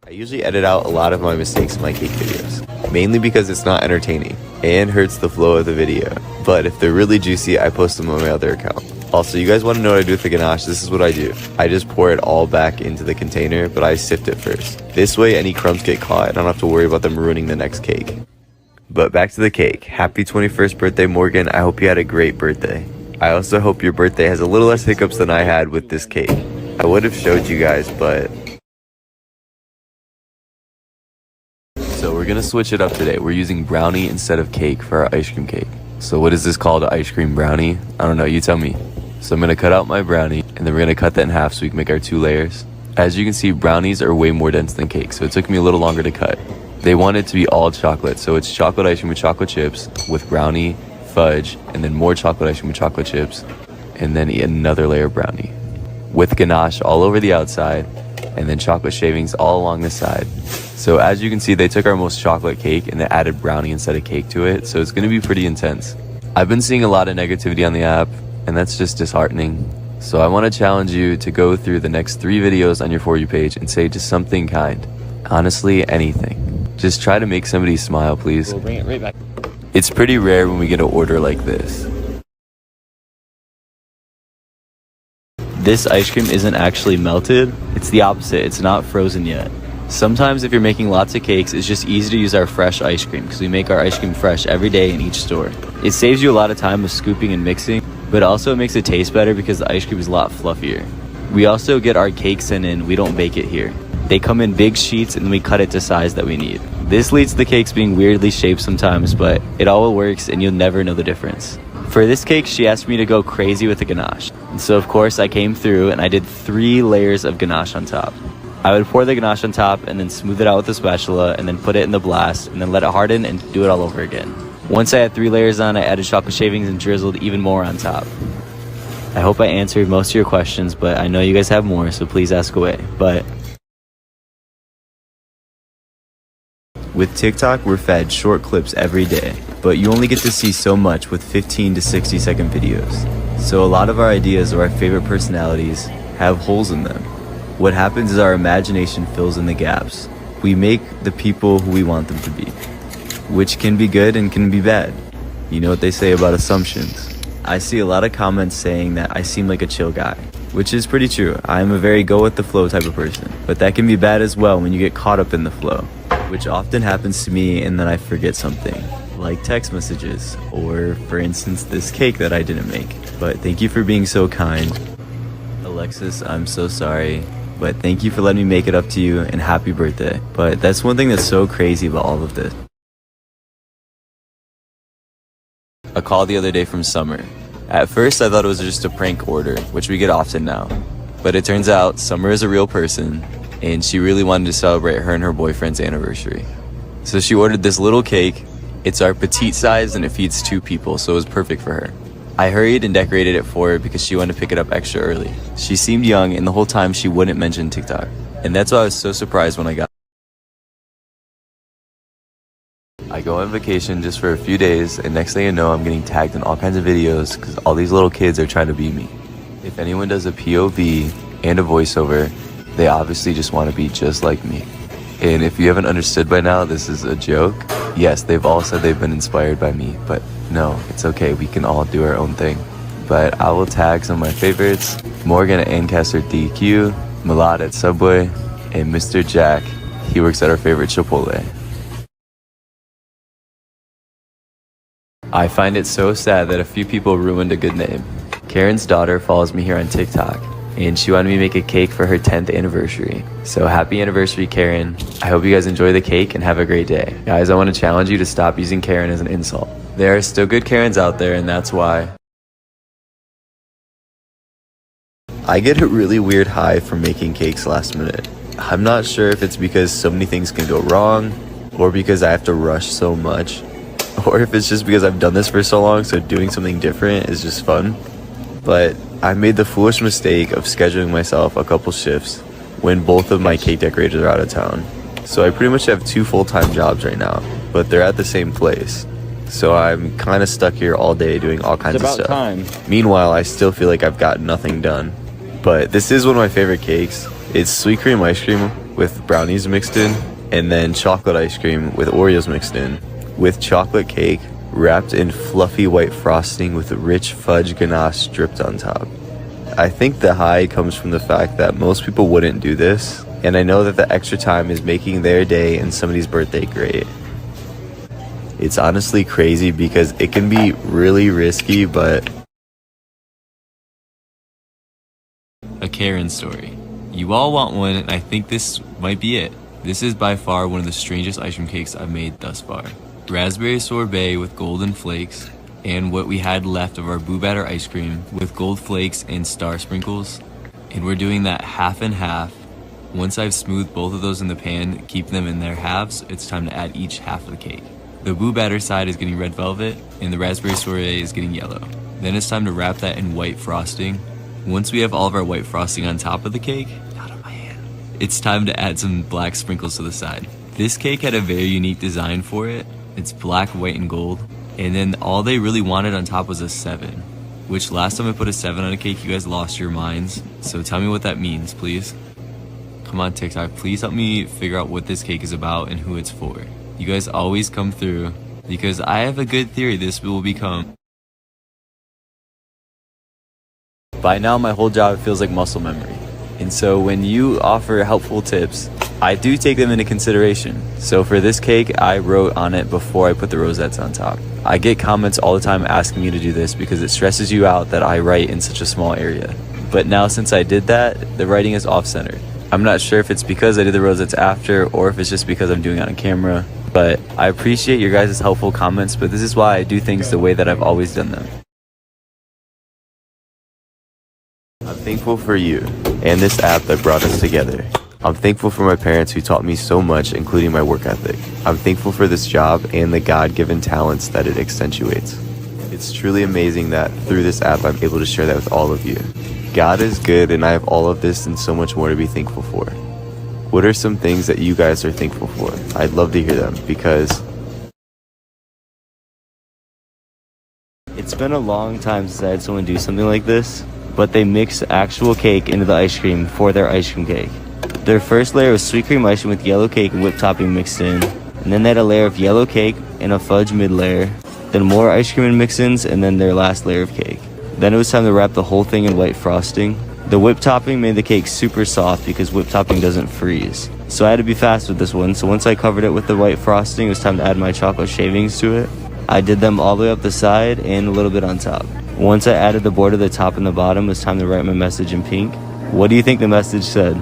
I usually edit out a lot of my mistakes in my cake videos, mainly because it's not entertaining and hurts the flow of the video. But if they're really juicy, I post them on my other account. Also, you guys want to know what I do with the ganache? This is what I do. I just pour it all back into the container, but I sift it first. This way, any crumbs get caught and I don't have to worry about them ruining the next cake. But back to the cake. Happy 21st birthday, Morgan. I hope you had a great birthday. I also hope your birthday has a little less hiccups than I had with this cake. I would have showed you guys, but... So we're gonna switch it up today. We're using brownie instead of cake for our ice cream cake. So what is this called, an ice cream brownie? I don't know, you tell me. So I'm gonna cut out my brownie, and then we're gonna cut that in half so we can make our 2 layers. As you can see, brownies are way more dense than cake, so it took me a little longer to cut. They want it to be all chocolate, so it's chocolate ice cream with chocolate chips, with brownie, fudge, and then more chocolate ice cream with chocolate chips, and then another layer of brownie. With ganache all over the outside, and then chocolate shavings all along the side. So as you can see, they took our most chocolate cake and they added brownie instead of cake to it, so it's gonna be pretty intense. I've been seeing a lot of negativity on the app, and that's just disheartening. So I wanna challenge you to go through the next 3 videos on your For You page and say just something kind. Honestly, anything. Just try to make somebody smile, please. We'll bring it right back. It's pretty rare when we get an order like this. This ice cream isn't actually melted, it's the opposite, it's not frozen yet. Sometimes if you're making lots of cakes, it's just easy to use our fresh ice cream because we make our ice cream fresh every day in each store. It saves you a lot of time with scooping and mixing, but also it makes it taste better because the ice cream is a lot fluffier. We also get our cakes in, we don't bake it here. They come in big sheets and we cut it to size that we need. This leads to the cakes being weirdly shaped sometimes, but it all works and you'll never know the difference. For this cake, she asked me to go crazy with the ganache. And so of course I came through and I did 3 layers of ganache on top. I would pour the ganache on top and then smooth it out with a spatula and then put it in the blast and then let it harden and do it all over again. Once I had 3 layers on, I added chocolate shavings and drizzled even more on top. I hope I answered most of your questions, but I know you guys have more, so please ask away. But with TikTok, we're fed short clips every day, but you only get to see so much with 15 to 60 second videos. So a lot of our ideas or our favorite personalities have holes in them. What happens is our imagination fills in the gaps. We make the people who we want them to be, which can be good and can be bad. You know what they say about assumptions. I see a lot of comments saying that I seem like a chill guy, which is pretty true. I'm a very go with the flow type of person, but that can be bad as well when you get caught up in the flow, which often happens to me and then I forget something, like text messages, or for instance this cake that I didn't make. But thank you for being so kind. Alexis, I'm so sorry, but thank you for letting me make it up to you and happy birthday. But that's one thing that's so crazy about all of this. A call the other day from Summer. At first I thought it was just a prank order, which we get often now. But it turns out Summer is a real person and she really wanted to celebrate her and her boyfriend's anniversary. So she ordered this little cake. It's our petite size and it feeds 2 people, so it was perfect for her. I hurried and decorated it for her because she wanted to pick it up extra early. She seemed young and the whole time she wouldn't mention TikTok. And that's why I was so surprised when I got I go on vacation just for a few days and next thing I know I'm getting tagged in all kinds of videos because all these little kids are trying to be me. If anyone does a POV and a voiceover, they obviously just want to be just like me. And if you haven't understood by now, this is a joke. Yes, they've all said they've been inspired by me, but no, it's okay. We can all do our own thing. But I will tag some of my favorites. Morgan at Ancaster DQ, Milad at Subway, and Mr. Jack. He works at our favorite Chipotle. I find it so sad that a few people ruined a good name. Karen's daughter follows me here on TikTok, and she wanted me to make a cake for her 10th anniversary. So happy anniversary, Karen. I hope you guys enjoy the cake and have a great day. Guys, I want to challenge you to stop using Karen as an insult. There are still good Karens out there, and that's why. I get a really weird high from making cakes last minute. I'm not sure if it's because so many things can go wrong, or because I have to rush so much, or if it's just because I've done this for so long, so doing something different is just fun. But I made the foolish mistake of scheduling myself a couple shifts when both of my cake decorators are out of town. So I pretty much have 2 full-time jobs right now, but they're at the same place. So I'm kind of stuck here all day doing all kinds of stuff. Time. Meanwhile, I still feel like I've got nothing done. But this is one of my favorite cakes. It's sweet cream ice cream with brownies mixed in, and then chocolate ice cream with Oreos mixed in, with chocolate cake wrapped in fluffy white frosting with rich fudge ganache dripped on top. I think the high comes from the fact that most people wouldn't do this, and I know that the extra time is making their day and somebody's birthday great. It's honestly crazy because it can be really risky, but... A Karen story. You all want one, and I think this might be it. This is by far one of the strangest ice cream cakes I've made thus far. Raspberry sorbet with golden flakes, and what we had left of our boo batter ice cream with gold flakes and star sprinkles. And we're doing that half and half. Once I've smoothed both of those in the pan, keep them in their halves, it's time to add each half of the cake. The boo batter side is getting red velvet, and the raspberry sorbet is getting yellow. Then it's time to wrap that in white frosting. Once we have all of our white frosting on top of the cake, out of my hand, it's time to add some black sprinkles to the side. This cake had a very unique design for it. It's black, white, and gold. And then all they really wanted on top was a 7, which last time I put a 7 on a cake, you guys lost your minds. So tell me what that means, please. Come on, TikTok, please help me figure out what this cake is about and who it's for. You guys always come through because I have a good theory this will become. By now, my whole job feels like muscle memory. And so when you offer helpful tips, I do take them into consideration. So for this cake, I wrote on it before I put the rosettes on top. I get comments all the time asking me to do this because it stresses you out that I write in such a small area. But now since I did that, the writing is off-center. I'm not sure if it's because I did the rosettes after or if it's just because I'm doing it on camera. But I appreciate your guys' helpful comments, but this is why I do things the way that I've always done them. I'm thankful for you and this app that brought us together. I'm thankful for my parents who taught me so much, including my work ethic. I'm thankful for this job and the God-given talents that it accentuates. It's truly amazing that through this app, I'm able to share that with all of you. God is good, and I have all of this and so much more to be thankful for. What are some things that you guys are thankful for? I'd love to hear them because it's been a long time since I had someone do something like this, but they mix actual cake into the ice cream for their ice cream cake. Their first layer was sweet cream icing with yellow cake and whipped topping mixed in, and then they had a layer of yellow cake and a fudge mid layer, then more ice cream and mix-ins, and then their last layer of cake. Then it was time to wrap the whole thing in white frosting. The whipped topping made the cake super soft because whipped topping doesn't freeze. So I had to be fast with this one, so once I covered it with the white frosting, it was time to add my chocolate shavings to it. I did them all the way up the side and a little bit on top. Once I added the border to the top and the bottom, it was time to write my message in pink. What do you think the message said?